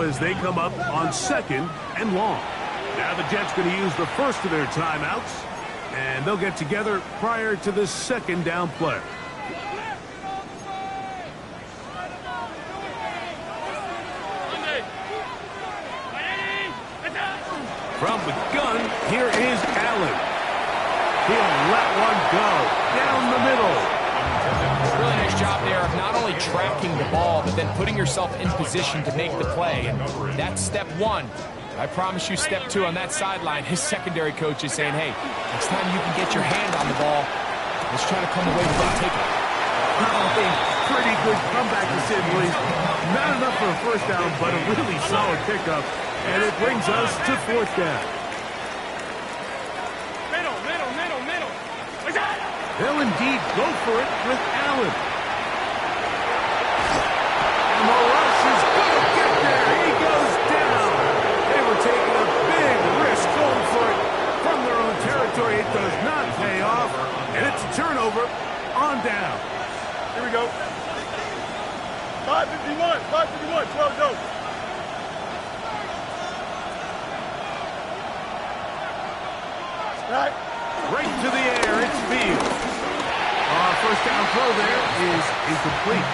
As they come up on 2nd and long. Now the Jets going to use the first of their timeouts, and they'll get together prior to the 2nd down play. From the gun, here is Allen. He'll let one go down the middle. Really nice job there of not only tracking the ball, but then putting yourself in position to make the play. And that's step 1. I promise you step 2 on that sideline. His secondary coach is saying, hey, next time you can get your hand on the ball, let's try to come away with that takeoff. Oh, a pretty good comeback assembly. Not enough for a first down, but a really solid pickup. And it brings us to 4th down. Middle. They'll indeed go for it with Allen. And the rush is going to get there. He goes down. They were taking a big risk going for it from their own territory. It does not pay off. And it's a turnover on down. Here we go. 5:51, 12 go. Right. Right to the air, it's Fields. First down throw there is incomplete.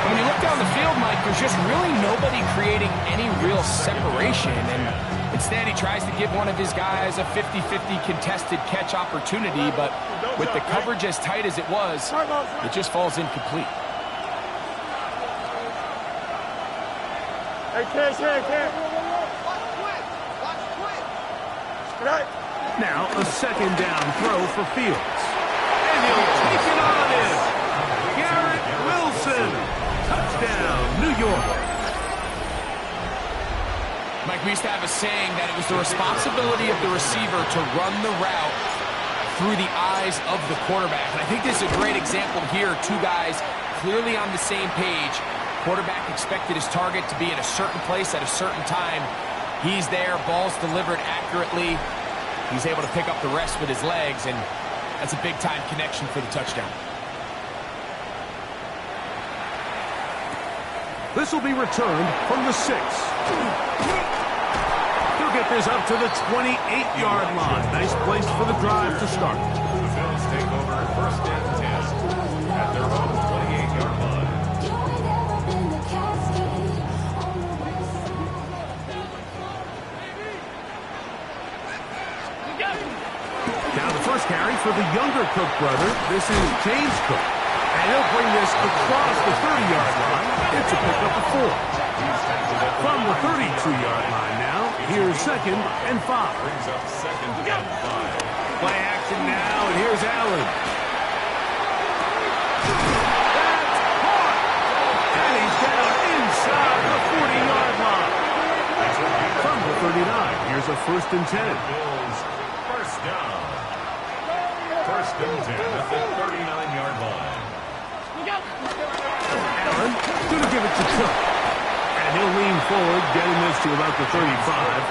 When you look down the field, Mike, there's just really nobody creating any real separation. And instead, he tries to give one of his guys a 50-50 contested catch opportunity. But with the coverage as tight as it was, it just falls incomplete. Hey, Cash, Right. Now a 2nd down throw for Fields. And he'll take it on in. Garrett Wilson. Touchdown, New York. Mike, we used to have a saying that it was the responsibility of the receiver to run the route through the eyes of the quarterback. And I think this is a great example here. 2 guys clearly on the same page. Quarterback expected his target to be in a certain place at a certain time. He's there, ball's delivered accurately. He's able to pick up the rest with his legs, and that's a big-time connection for the touchdown. This will be returned from the 6. He'll get this up to the 28-yard line. Nice place for the drive to start. The Bills take over 1st and 10 at their own 28-yard line. Now the first carry for the younger Cook brother. This is James Cook. And he'll bring this across the 30-yard line. It's a pickup of 4. From the 32-yard line now, here's 2nd and 5. Brings up 2nd and 5. Play action now, and here's Allen. That's caught! And he's down inside the 40-yard line. From the 39, here's a 1st and 10. Bills first down. 1st and 10 at the 39-yard line. Allen going to give it to Cook. And he'll lean forward, getting this to about the 35.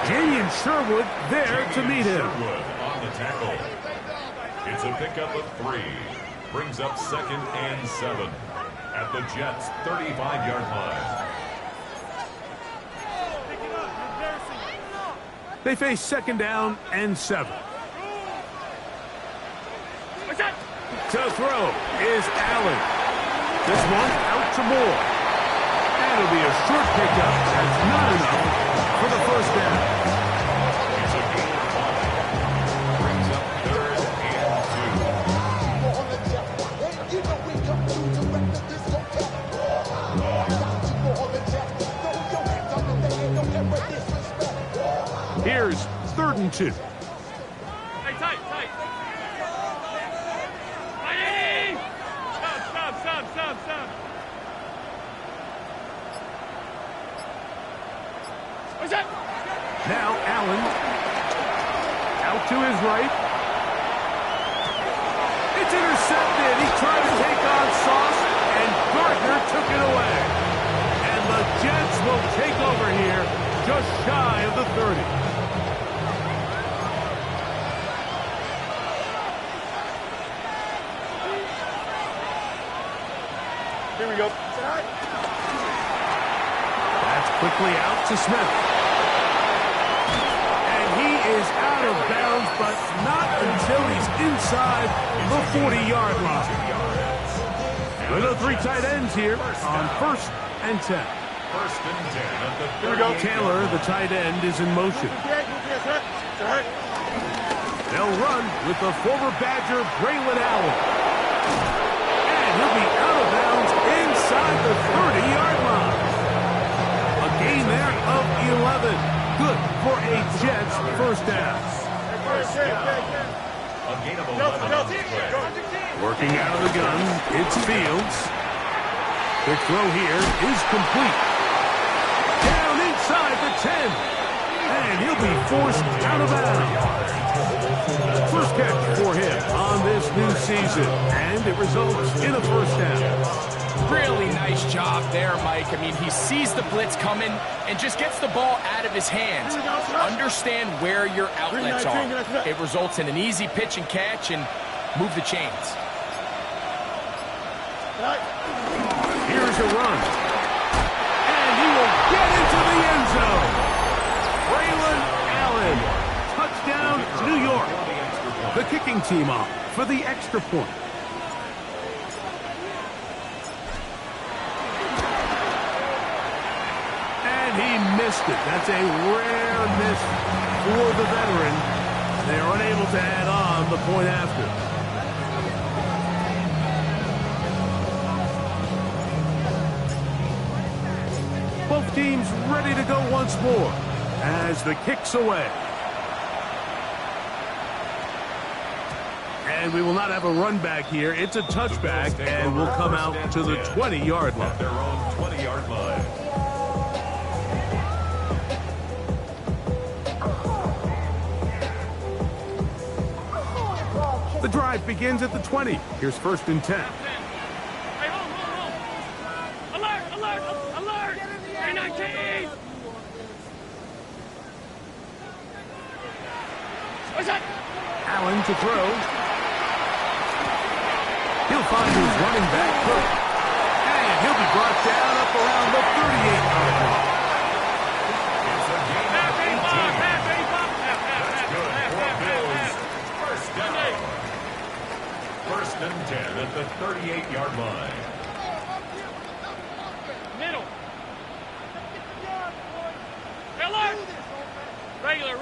Jadian Sherwood there to meet him. Sherwood on the tackle. It's a pickup of 3. Brings up 2nd and 7 at the Jets' 35-yard line. They face 2nd down and 7. To throw is Allen. This one out to Moore. That'll be a short pickup. That's not enough for the 1st down. It's a gain of 1. Brings up 3rd and 2. Here's 3rd and 2. Hey, tight. Hey! Stop. What's that? Now Allen out to his right. It's intercepted. He tried to take on Sauce, and Gardner took it away. And the Jets will take over here just shy of the 30. Here we go. That's quickly out to Smith. And he is out of bounds, but not until he's inside the 40-yard line. We'll go 3 tight ends here on 1st and 10. First and 10 at the Here we go. Taylor, the tight end, is in motion. They'll run with the former Badger, Braylon Allen. And he'll be out of bounds inside the 30-yard line. A gain there of 11. Good for a Jets first down. A gain of 11 on this play. Working out of the gun, it's Fields. The throw here is complete. Down inside the 10. And he'll be forced out of bounds. First catch for him on this new season. And it results in a first down. Really nice job there, Mike. I mean, he sees the blitz coming and just gets the ball out of his hands. Understand where your outlets are. It results in an easy pitch and catch and move the chains. Here's a run. And he will get into the end zone. Braylon Allen. Touchdown, New York. The kicking team off for the extra point. And he missed it. That's a rare miss for the veteran. They're unable to add on the point after. Both teams ready to go once more as the kick's away. And we will not have a run back here. It's a touchback, and we'll come out to the 20-yard line. At their own 20-yard line. The drive begins at the 20. Here's 1st and 10. Hey, hold. Alert! 319! What's that? Allen to throw. He'll find his running back Cook. And he'll be brought down up around the 38-yard line. First and 10 at the 38-yard line. Middle. Alert! Regular.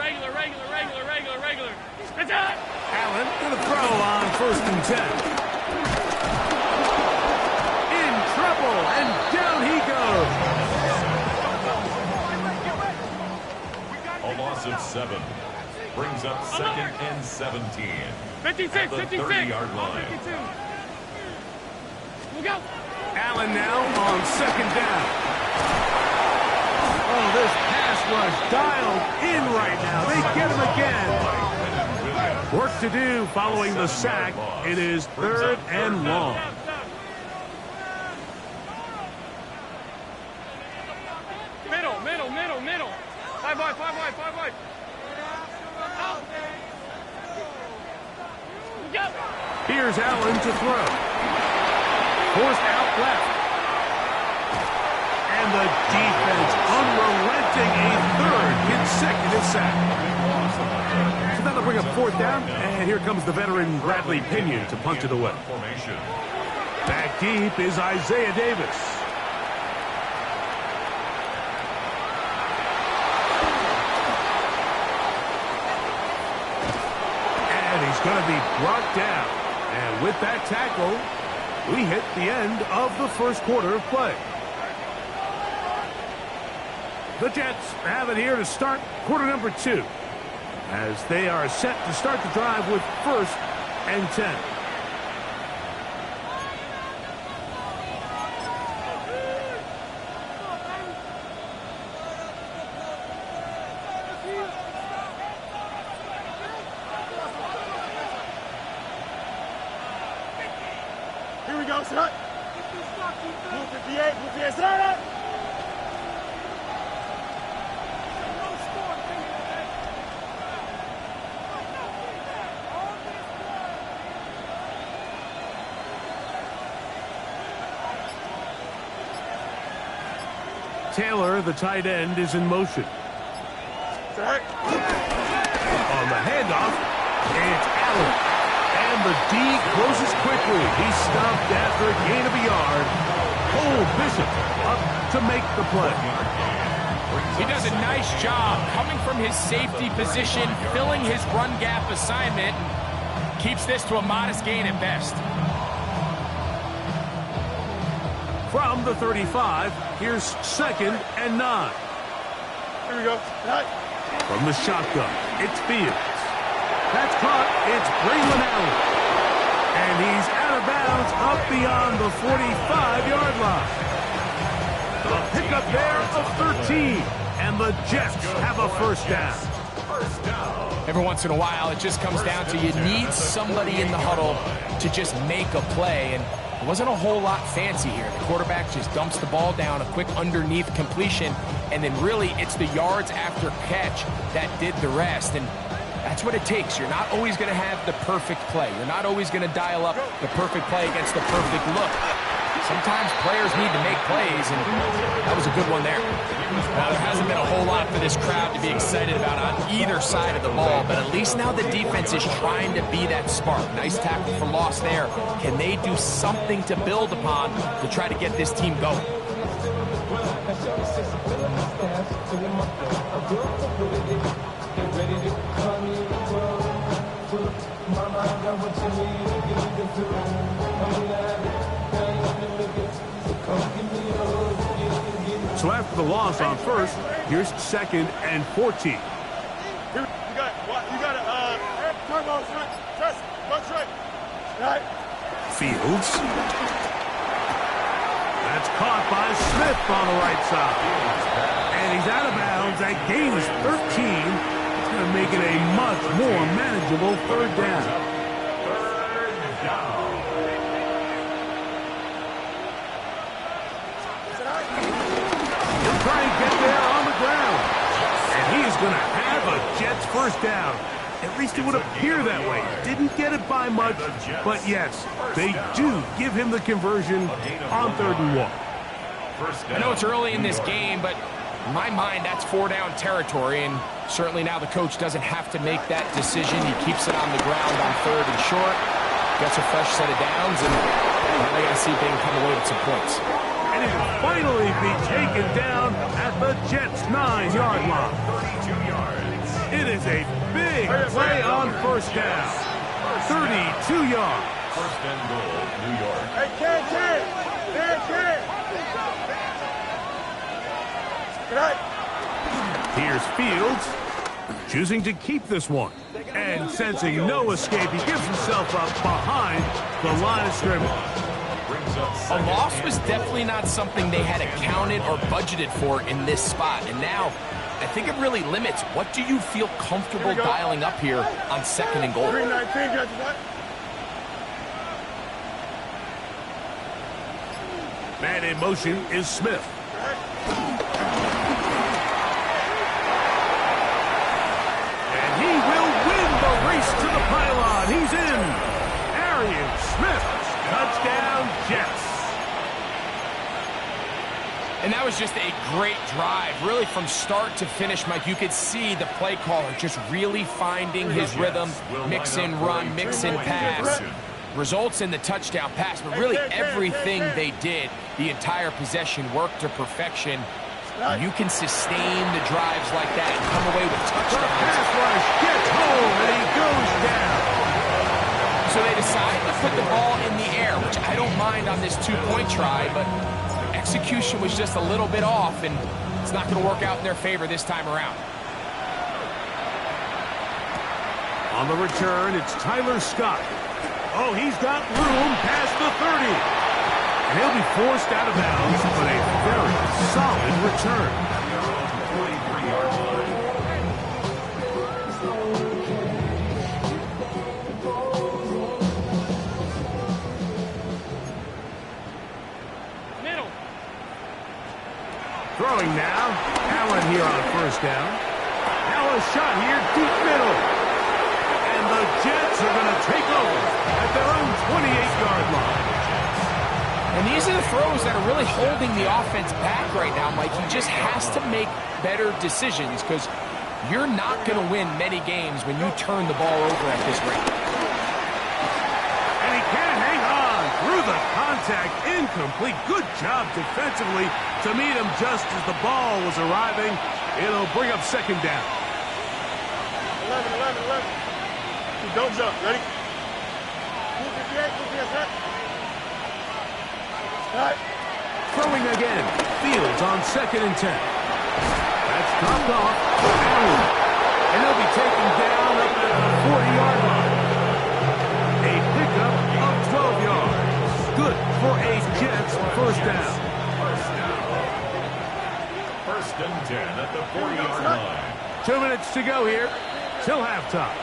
It's out! Allen going to throw on 1st and 10. In trouble, and down he goes. A loss of 7. Brings up 2nd and 17. 56, at the 56. 30-yard line. 52. Look out. Allen now on 2nd down. Oh, this pass rush dialed in right now. They get him again. Work to do following the sack. It is 3rd and long. Middle. 5 wide. Out. Look out. Here's Allen to throw. Forced out left. And the defense unrelenting, a 3rd consecutive sack. So that'll bring up 4th down, and here comes the veteran Bradley Pinion to punch it away. Back deep is Isaiah Davis. And he's going to be brought down. And with that tackle, we hit the end of the first quarter of play. The Jets have it here to start quarter number 2, as they are set to start the drive with 1st and 10. Here we go, son. Blue 58, start. Taylor, the tight end, is in motion. Set. On the handoff, it's Allen. And the D closes quickly. He's stopped after a gain of a yard. Cole Bishop up to make the play. He does a nice job coming from his safety position, filling his run gap assignment, and keeps this to a modest gain at best. From the 35, here's 2nd and 9. Here we go. Set. From the shotgun, it's Fields. That's caught. It's Braylon Allen. And he's out of bounds up beyond the 45-yard line. A pickup there of 13. And the Jets have a first down. Every once in a while, it just comes down to you need somebody in the huddle to just make a play. And it wasn't a whole lot fancy here. The quarterback just dumps the ball down, a quick underneath completion, and then really it's the yards after catch that did the rest. And that's what it takes. You're not always going to have the perfect play. You're not always going to dial up the perfect play against the perfect look. Sometimes players need to make plays, and that was a good one there. Now, there hasn't been a whole lot for this crowd to be excited about on either side of the ball, but at least now the defense is trying to be that spark. Nice tackle for loss there. Can they do something to build upon to try to get this team going? So after the loss on first, here's 2nd and 14. Here, you got what? You got a turbo straight. Trust. Go straight. Right. Fields. That's caught by Smith on the right side. And he's out of bounds. That gain is 13. It's going to make it a much more manageable 3rd down. Try and get there on the ground. And he is going to have a Jets first down. At least it would appear that way. Didn't get it by much, but yes, they do give him the conversion on 3rd and 1. I know it's early in this game, but in my mind, that's 4-down territory, and certainly now the coach doesn't have to make that decision. He keeps it on the ground on 3rd and short, gets a fresh set of downs, and now they got to see if they can come away with some points. And it will finally be taken down at the Jets' 9-yard line. 32 yards. It is a big play on first down. 32 yards. 1st and goal, New York. Hey, Ken. Right. Here's Fields, choosing to keep this one. And sensing no escape, he gives himself up behind the line of scrimmage. A loss was definitely not something they had accounted or budgeted for in this spot. And now, I think it really limits what do you feel comfortable dialing up here on 2nd and goal. 319, judge, what? Man in motion is Smith. And he will win the race to the pylon. He's in. Arian Smith. Touchdown, Jets. And that was just a great drive, really from start to finish, Mike. You could see the play caller just really finding his rhythm, mix and run, mix and pass. Results in the touchdown pass, but really everything they did, the entire possession worked to perfection. You can sustain the drives like that and come away with touchdowns. Pass rush gets home, and he goes down. So they decide to put the ball in the air, which I don't mind on this 2-point try, but execution was just a little bit off, and it's not going to work out in their favor this time around. On the return, it's Tyler Scott. Oh, he's got room past the 30. And he'll be forced out of bounds, but a very solid return. 43-yard line. Middle. Throwing now. Allen here on first down. Now a shot here, deep middle. And the Jets are going to take over at their own 28-yard line. And these are the throws that are really holding the offense back right now, Mike. He just has to make better decisions because you're not going to win many games when you turn the ball over at this rate. And he can't hang on through the contact. Incomplete. Good job defensively to meet him just as the ball was arriving. It'll bring up second down. 11. Don't jump. Ready? 258, set. Throwing again. Fields on 2nd and 10. That's dropped off. And he'll be taken down up at the 40-yard line. A pickup of 12 yards. Good for a Jets first down. First and 10 at the 40-yard line. 2 minutes to go here till halftime.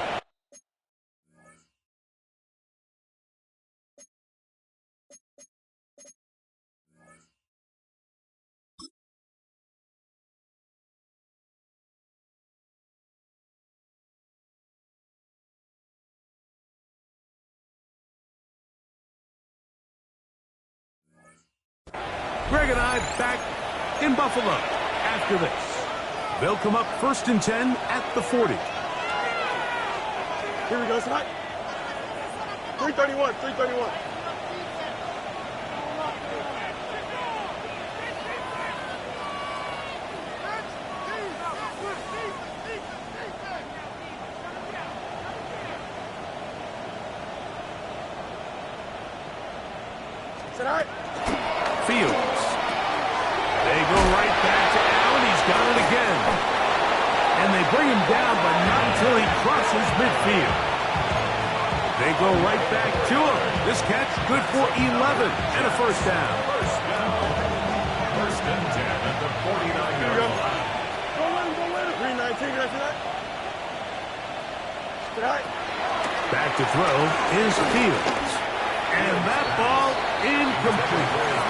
Greg and I back in Buffalo after this. They'll come up 1st and 10 at the 40. Here we go, tonight. 331. Tonight. Fields. They go right back to Allen. He's got it again. And they bring him down, but not until he crosses midfield. They go right back to him. This catch good for 11 and a first down. First and 10 at the 49-yard line. Go win. 319, can I see that? Tonight. Back to throw is Fields. And that ball incomplete.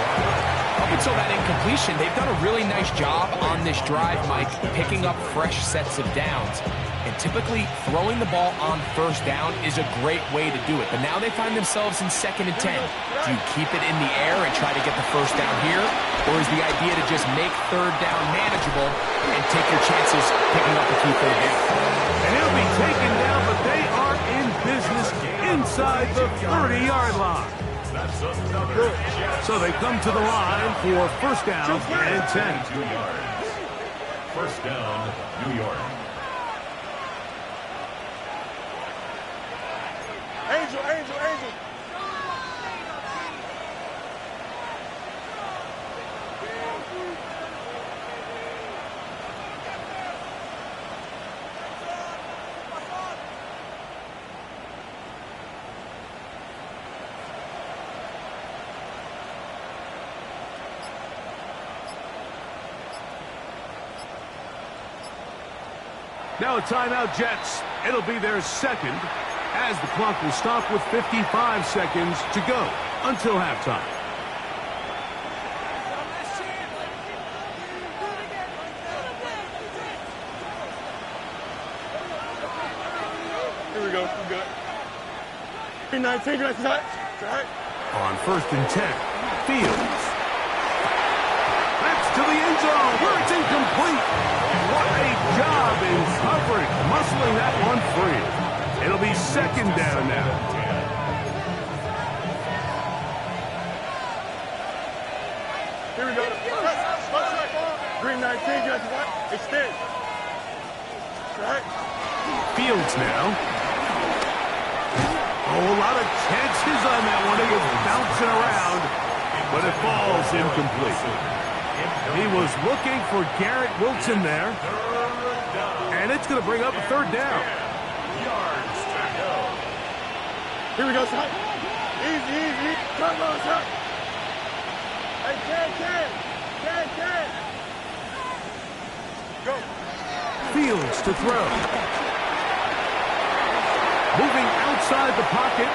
Up until that incompletion, they've done a really nice job on this drive, Mike, picking up fresh sets of downs. And typically, throwing the ball on first down is a great way to do it. But now they find themselves in 2nd and 10. Do you keep it in the air and try to get the first down here? Or is the idea to just make 3rd down manageable and take your chances picking up a key 3rd down? And he'll be taken down, but they are in business inside the 30-yard line. That's another. So they come to the line for first down and 10. 2 yards. First down, New York. Angel. Now a timeout, Jets. It'll be their second as the clock will stop with 55 seconds to go until halftime. Here we go. We good. 319, can I see that? Tonight. On 1st and 10, Fields. That's to the end zone where it's incomplete. What a job in covering, muscling that one free. It'll be 2nd down now. Here we go. 319, can I see that? Extend. Right. Fields now. Oh, a lot of chances on that one. He was bouncing around, but it falls incomplete. He was looking for Garrett Wilson there, and it's going to bring up a 3rd down. Here we go, son. Easy. Come on, son. Hey, can. Go. Fields to throw. Moving outside the pocket.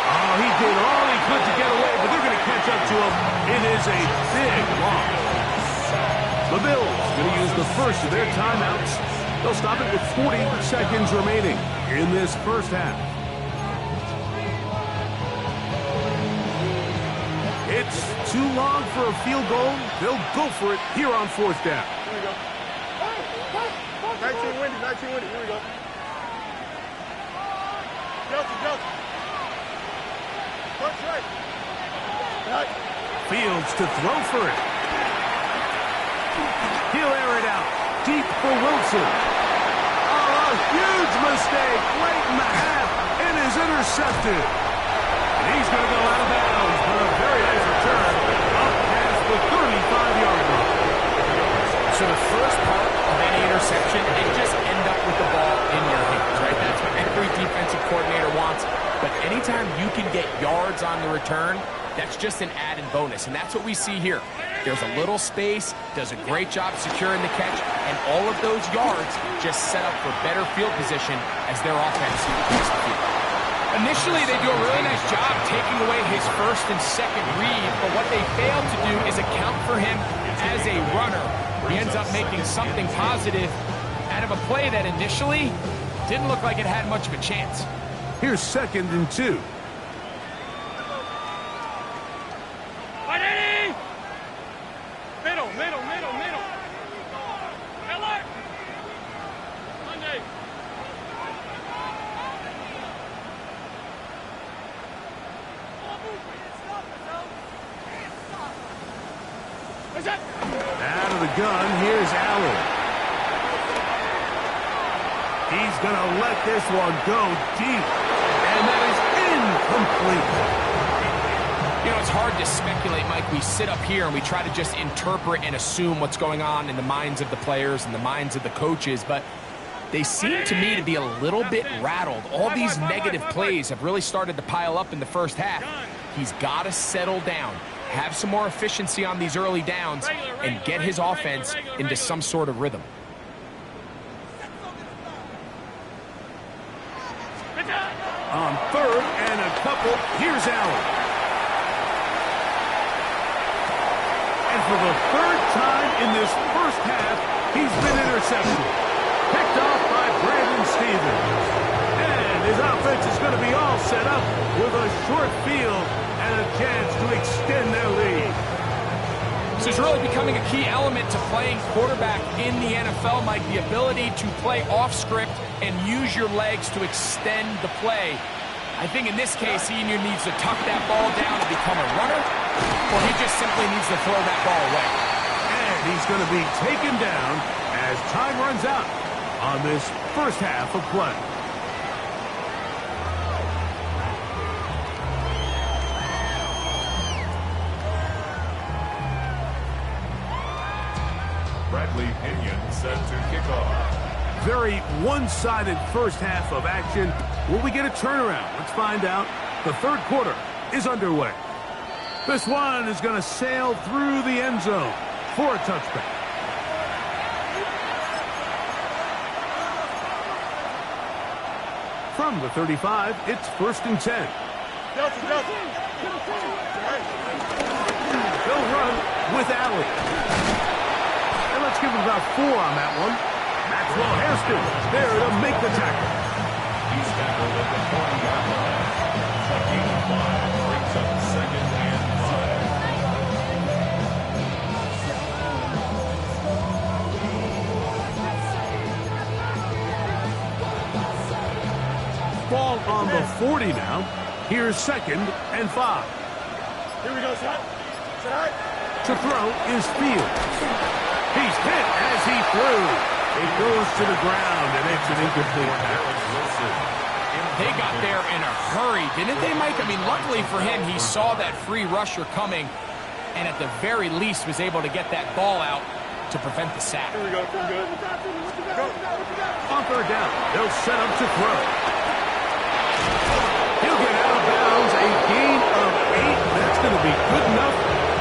Oh, he did all he could to get away, but they're going to catch up to him. It is a big loss. The Bills going to use the first of their timeouts. They'll stop it with 40 seconds remaining in this first half. It's too long for a field goal. They'll go for it here on fourth down. Here we go. 19 windy, 19 windy. Here we go. Delta. Punch right. Right. Fields to throw for it. He'll air it out. Deep for Wilson. Oh, a huge mistake late in the half. It is intercepted. And he's going to go out of bounds, but a very nice return up past the 35-yard line. So the first part of any interception is just end up with the ball in your hands, right? That's what every defensive coordinator wants. But anytime you can get yards on the return, that's just an added bonus. And that's what we see here. There's a little space, does a great job securing the catch, and all of those yards just set up for better field position as their offense takes the field. Initially, they do a really nice job taking away his first and second read, but what they fail to do is account for him as a runner. He ends up making something positive out of a play that initially didn't look like it had much of a chance. Here's 2nd and 2. Middle. Miller. Monday. Out of the gun, here's Allen. He's going to let this one go deep. And that is incomplete. You know, it's hard to speculate, Mike. We sit up here and we try to just interpret and assume what's going on in the minds of the players and the minds of the coaches, but they seem to me to be a little bit rattled. All these negative plays have really started to pile up in the first half. He's got to settle down, have some more efficiency on these early downs, and get his offense into some sort of rhythm. On 3rd and a couple, here's Allen. And for the 3rd time in this first half, he's been intercepted. Picked off by Brandon Stevens. And his offense is going to be all set up with a short field and a chance to extend their lead. So it's really becoming a key element to playing quarterback in the NFL, Mike, the ability to play off script and use your legs to extend the play. I think in this case, he either needs to tuck that ball down to become a runner, or he just simply needs to throw that ball away. And he's going to be taken down as time runs out on this first half of play. Bradley Pinion set to kick off. Very one-sided first half of action. Will we get a turnaround? Let's find out. The 3rd quarter is underway. This one is going to sail through the end zone for a touchback. From the 35, it's 1st and 10. Delta. They'll run with Allen. And let's give him about 4 on that one. Maxwell Hairston there to make the tackle. He's tackled at the 40-yard line. A gain of 5 brings up 2nd and 5. Ball on the 40 now. Here's 2nd and 5. Here we go, son. To throw is Fields. He's hit as he threw. It goes to the ground, and it's an incomplete pass. They got there in a hurry, didn't they, Mike? I mean, luckily for him, he saw that free rusher coming, and at the very least was able to get that ball out to prevent the sack. Here we go. Good. Go. On 3rd down, they'll set up to throw. He'll get out of bounds, a gain of 8. That's going to be good enough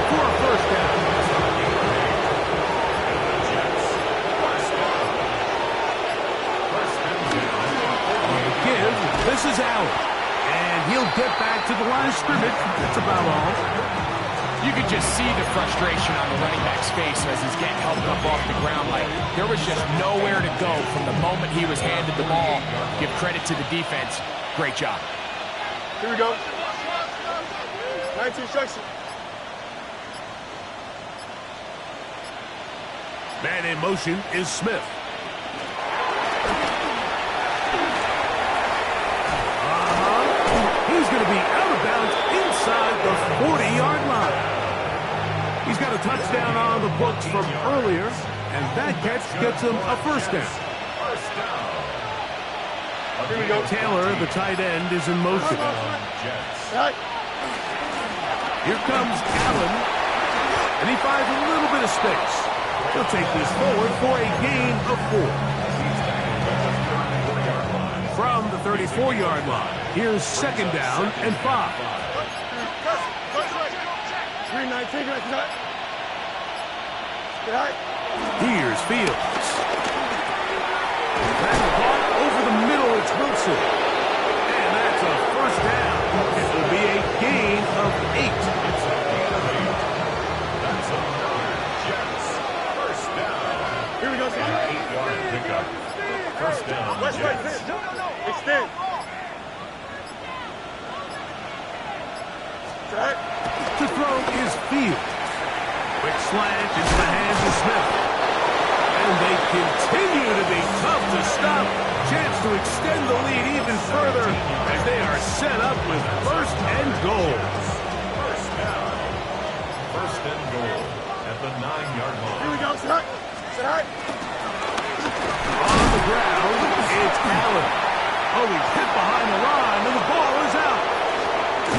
for a first down. This is Allen, and he'll get back to the line of scrimmage. That's about all. You could just see the frustration on the running back's face as he's getting helped up off the ground. Like, there was just nowhere to go from the moment he was handed the ball. Give credit to the defense. Great job. Here we go. 19 instruction. Man in motion is Smith. He's going to be out of bounds inside the 40-yard line. He's got a touchdown on the books from earlier, and that catch gets him a first down. Here we go. Taylor, the tight end, is in motion. Here comes Allen, and he finds a little bit of space. He'll take this forward for a gain of 4. From the 34-yard line, here's second down and 5. 319. Here's Fields. That's caught over the middle. It's Wilson. And that's a first down. It will be a gain of 8. That's a Jets. First down. Here we go, An 8-yard pickup. First down, West, right, Jets. extend. Track. To throw is Fields. Quick slant into the hands of Smith. And they continue to be tough to stop. Chance to extend the lead even further as they are set up with first and goal. First down. First and goal at the 9-yard Here line. we go, set. On the ground, it's Allen. Oh, he's hit behind the line, and the ball is out.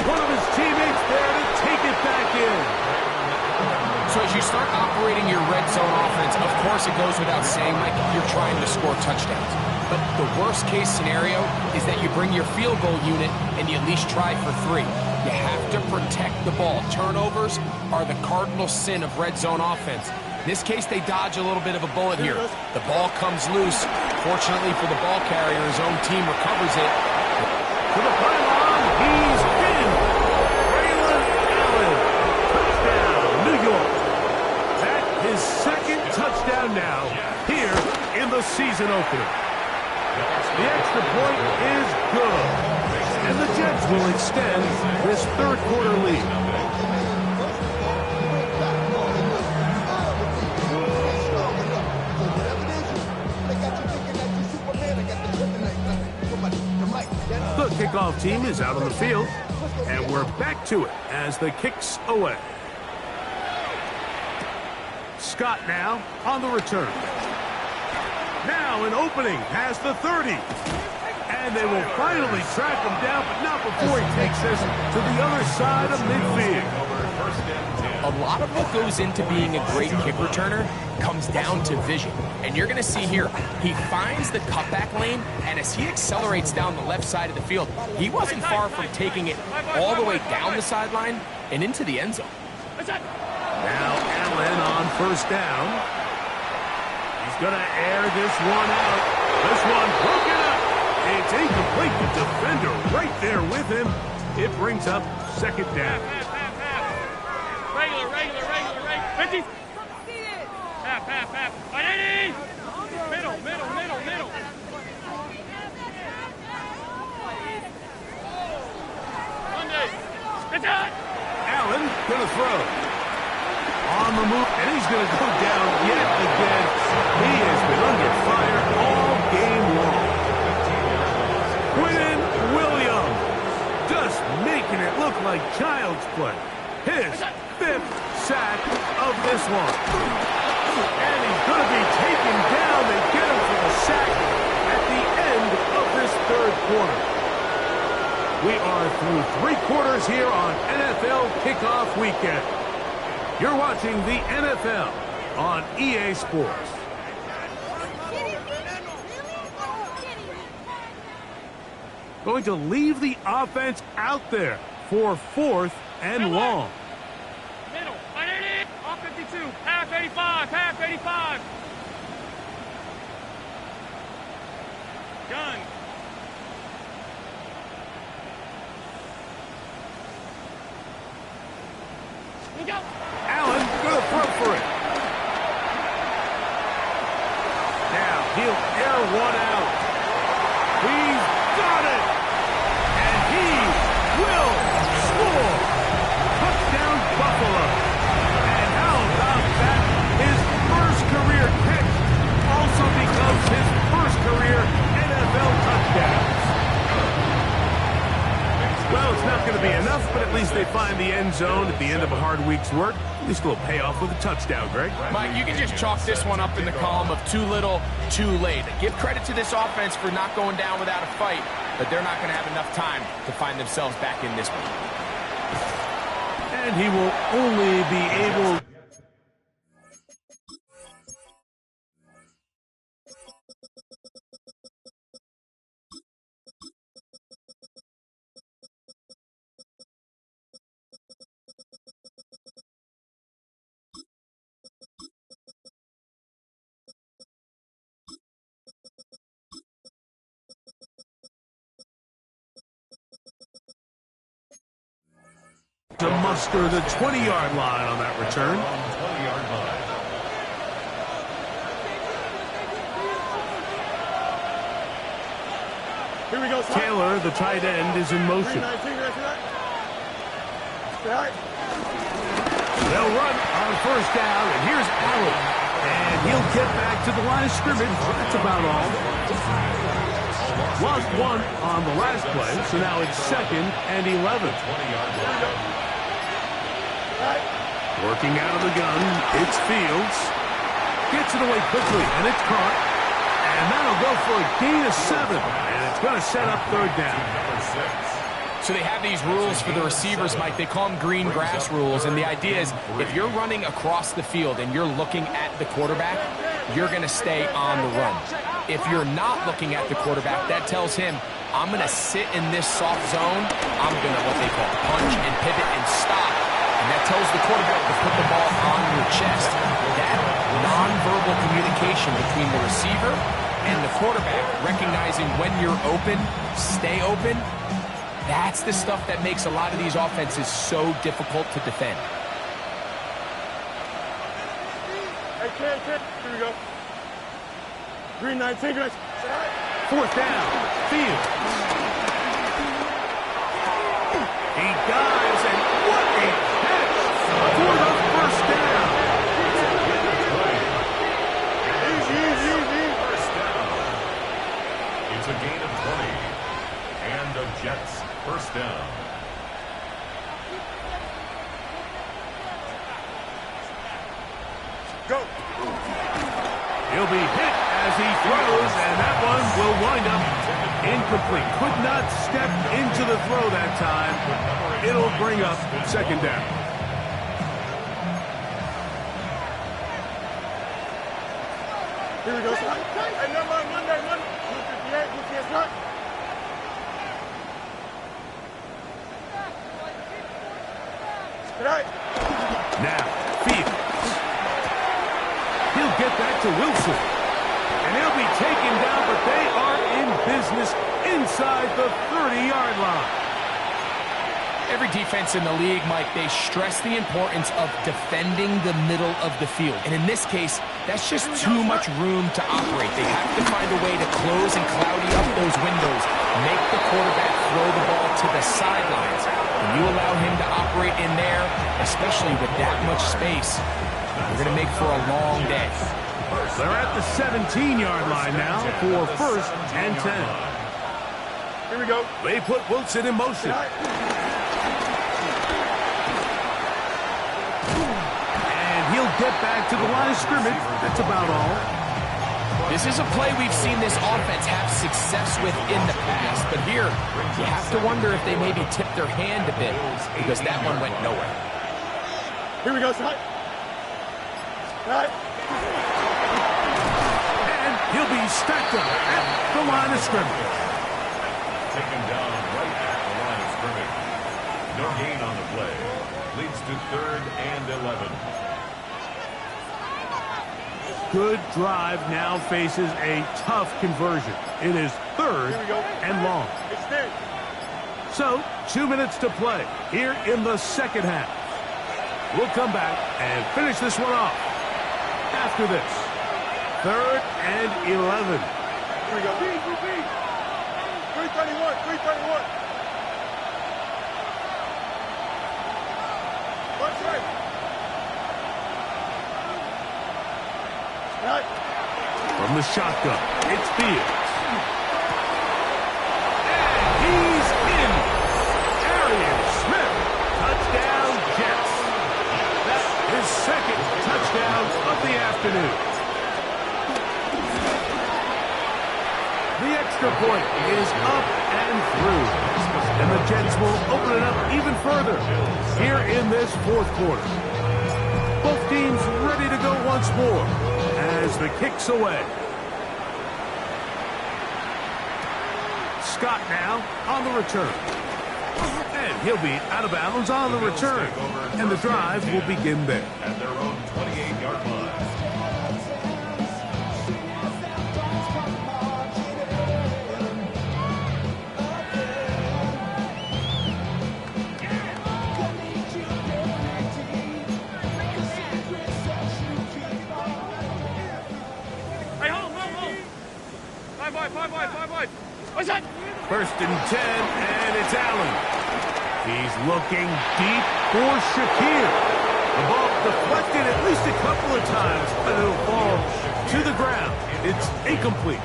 One of his teammates there to take it back in. So as you start operating your red zone offense, of course it goes without saying, Mike, you're trying to score touchdowns. But the worst case scenario is that you bring your field goal unit and you at least try for 3. You have to protect the ball. Turnovers are the cardinal sin of red zone offense. In this case, they dodge a little bit of a bullet here. The ball comes loose. Fortunately for the ball carrier, his own team recovers it. To the pylon, he's in. Braylon Allen. Touchdown, New York. That is second touchdown now here in the season opener. The extra point is good. And the Jets will extend this third quarter lead. The kickoff team is out on the field, and we're back to it as the kick's away. Scott now on the return. Now an opening past the 30. And they will finally track him down, but not before he takes this to the other side of midfield. A lot of what goes into being a great kick returner comes down to vision. And you're going to see here, he finds the cutback lane, and as he accelerates down the left side of the field, he wasn't far from taking it all the way down the sideline and into the end zone. Now Allen on first down. He's going to air this one out. This one broken up. It's incomplete. The defender right there with him. It brings up second down. Regular. 50. Half. 180. Middle. Monday. It's out. Allen gonna throw. On the move, and he's gonna go down yet again. He has been under fire all game long. Quinn Williams just making it look like child's play. His 5th sack of this one. And he's going to be taken down. They get him for the sack at the end of this third quarter. We are through 3 quarters here on NFL Kickoff Weekend. You're watching the NFL on EA Sports. Going to leave the offense out there for 4th and long. Middle. 180. Off 52. Half 85. Gun. Look out. Allen going to throw for it. Now he'll air one out. He's got it. And he will score. Touchdown Buffalo. And how about that? His first career find the end zone at the end of a hard week's work. At least a little payoff with a touchdown, Greg. Mike, you can just chalk this one up in the column of too little, too late. Give credit to this offense for not going down without a fight, but they're not going to have enough time to find themselves back in this one. And he will only be able to muster the 20-yard line on that return. 20-yard line. Here we go, son. Taylor, the tight end, is in motion. 319, right? They'll run on first down, and here's Allen. And he'll get back to the line of scrimmage. That's about all. Lost one on the last play, so now it's 2nd and 11. 20-yard line. Working out of the gun, it's Fields. Gets it away quickly, and it's caught. And that'll go for a gain of 7. And it's going to set up 3rd down. Number 6. So they have these rules for the receivers, Mike. They call them green grass rules, and the idea is if you're running across the field and you're looking at the quarterback, you're going to stay on the run. If you're not looking at the quarterback, that tells him, I'm going to sit in this soft zone. I'm going to, what they call, punch and pivot and stop. And that tells the quarterback to put the ball on your chest. That nonverbal communication between the receiver and the quarterback, recognizing when you're open, stay open, that's the stuff that makes a lot of these offenses so difficult to defend. Hey, kid. Here we go. 319, guys. 4th down, Fields. He dives, and what a catch for the first down. Easy. First down. It's a gain of 20. And the Jets first down. Go. He'll be hit as he throws, and that one will wind up incomplete. Could not step into the throw that time. It'll bring up 2nd down. Here we go, son. Hey, number Monday. 258, who's here, son? Right. Now, Fields. He'll get that to Wilson. And he'll be taken down, but they are in business inside the 30-yard line. Every defense in the league, Mike, they stress the importance of defending the middle of the field. And in this case, that's just too much room to operate. They have to find a way to close and cloudy up those windows, make the quarterback throw the ball to the sidelines. When you allow him to operate in there, especially with that much space, you're going to make for a long day. They're at the 17-yard line now for 1st and 10. Here we go. They put Wilson in motion. And he'll get back to the line of scrimmage. That's about all. This is a play we've seen this offense have success with in the past, but here you have to wonder if they maybe tipped their hand a bit because that one went nowhere. Here we go, son. Right. And he'll be stacked up at the line of scrimmage. Taken down right at the line of scrimmage. No gain on the play. Leads to 3rd and 11. Good drive now faces a tough conversion. It is 3rd and long. Extend. So, 2 minutes to play here in the 2nd half. We'll come back and finish this one off after this. 3rd and 11. Here we go. 331. Watch right. Right. From the shotgun, it's Fields. And he's in. Arian Smith, touchdown. afternoon. The extra point is up and through. And the Jets will open it up even further here in this fourth quarter. Both teams ready to go once more as the kick's away. Scott now on the return. And he'll be out of bounds on the return. And the drive will begin there. At their own 28-yard line. What's that? First and 10, and it's Allen. He's looking deep for Shakir. The ball deflected at least a couple of times, but it'll fall to the ground. It's incomplete.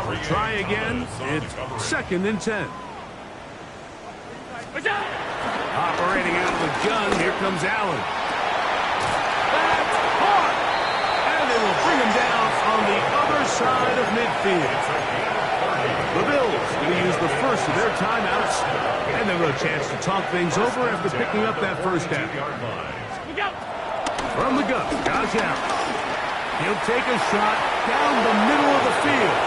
We'll try again. It's second and 10. Operating out of the gun, here comes Allen. That's hard. And they will bring him down on the other side of midfield. The Bills going to use the first of their timeouts, and they'll have a chance to talk things over after picking up that first down. From the gun, Josh Allen. He'll take a shot down the middle of the field.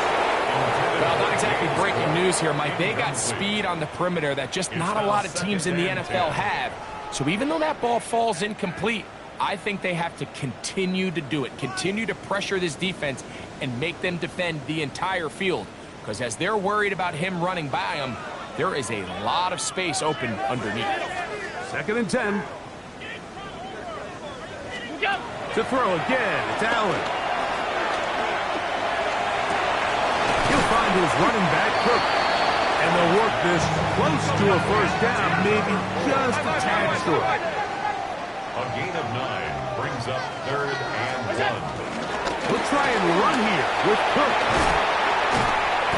Well, not exactly breaking news here, Mike. They got speed on the perimeter that just not a lot of teams in the NFL have. So even though that ball falls incomplete, I think they have to continue to do it, continue to pressure this defense and make them defend the entire field. Because as they're worried about him running by them, there is a lot of space open underneath. Second and 10. To throw again, it's Allen. He'll find his running back, Cook. And they'll work this close to a first down, maybe just a tad short. A gain of 9 brings up third and 1. We'll try and run here with Cook.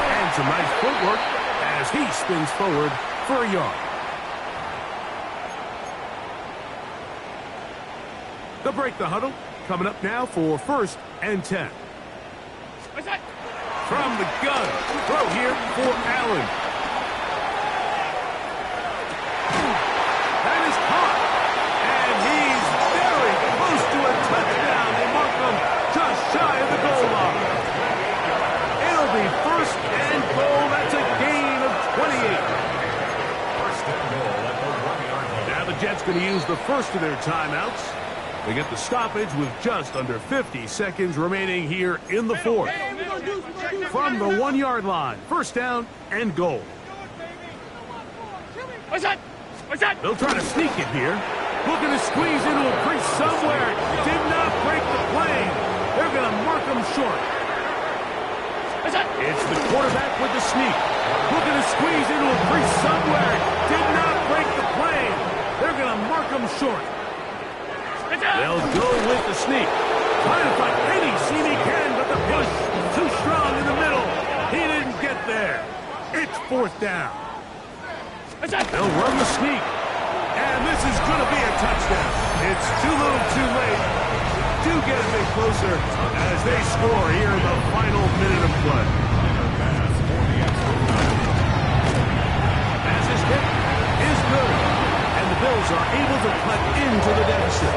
And some nice footwork as he spins forward for a yard. They'll break the huddle. Coming up now for first and 10. From the gun. Throw here for Allen. That is caught. And he's very close to a touchdown. They mark him just shy of the goal line. It'll be first and goal. That's a gain of 28. First and goal at the 1-yard line. Now the Jets going to use the first of their timeouts. They get the stoppage with just under 50 seconds remaining here in the fourth. From the 1-yard line, first down and goal. What's that? What's that? They'll try to sneak it here. Looking to squeeze into a crease somewhere. Did not break the plane. They're going to mark him short. What's that? It's the quarterback with the sneak. Looking to squeeze into a crease somewhere. Did not break the plane. They're going to mark him short. They'll go with the sneak. Trying to find any seam he can, but the push too strong in the middle. He didn't get there. It's fourth down. They'll run the sneak. And this is going to be a touchdown. It's too little too late. Do get a bit closer as they score here in the final minute of play. As this hit is good. And the Bills are able to cut into the deficit.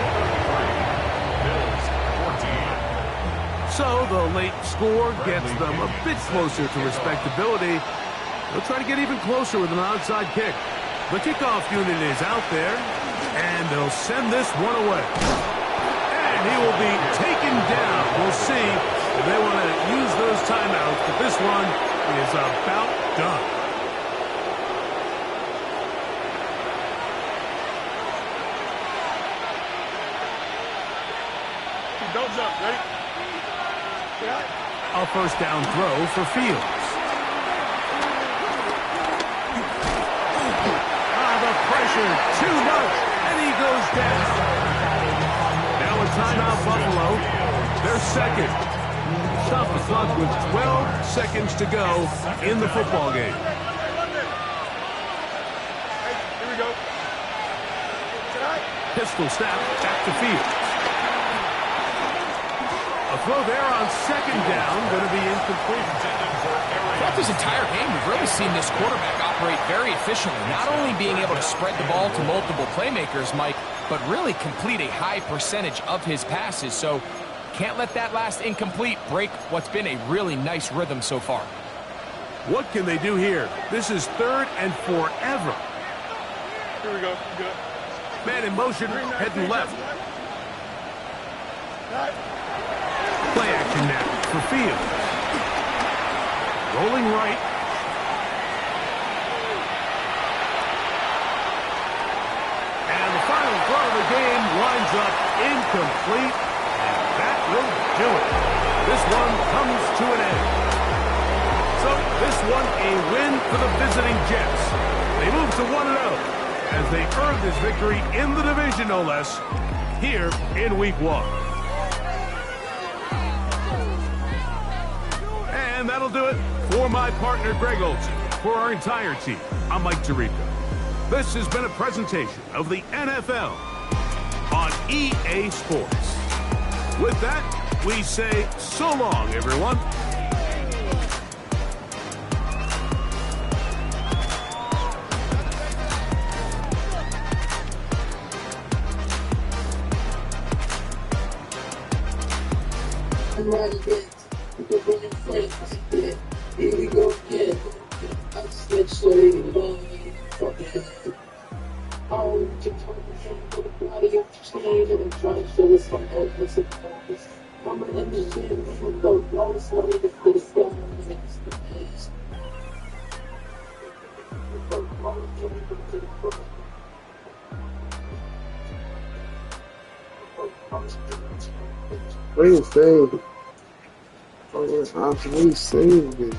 So the late score gets them a bit closer to respectability. They'll try to get even closer with an onside kick. The kickoff unit is out there, and they'll send this one away. And he will be taken down. We'll see if they want to use those timeouts, but this one is about done. Don't jump, ready? A first down throw for Fields. The pressure, too much, and he goes down. Now a timeout, Buffalo. They're second. Stop the clock with 12 seconds to go in the football game. Here we go. Pistol snap back to Fields. throw there on second down, going to be incomplete. Throughout this entire game, we've really seen this quarterback operate very efficiently, not only being able to spread the ball to multiple playmakers, Mike, but really complete a high percentage of his passes. So can't let that last incomplete break what's been a really nice rhythm so far. What can they do here? This is 3rd and forever. Here we go. Good. Man in motion, heading left. Play action now for Fields. Rolling right. And the final throw of the game winds up incomplete. And that will do it. This one comes to an end. So this one a win for the visiting Jets. They move to 1-0 as they earn this victory in the division, no less, here in Week 1. And that'll do it for my partner, Greg Olson. For our entire team, I'm Mike Tirico. This has been a presentation of the NFL on EA Sports. With that, we say so long, everyone. Here we go again. I switched to fucking to the body of change and I'm trying to show us some helpless and focus. I'm an industry from the lowest money to the sky. What are you saying? Oh, I'm saying it.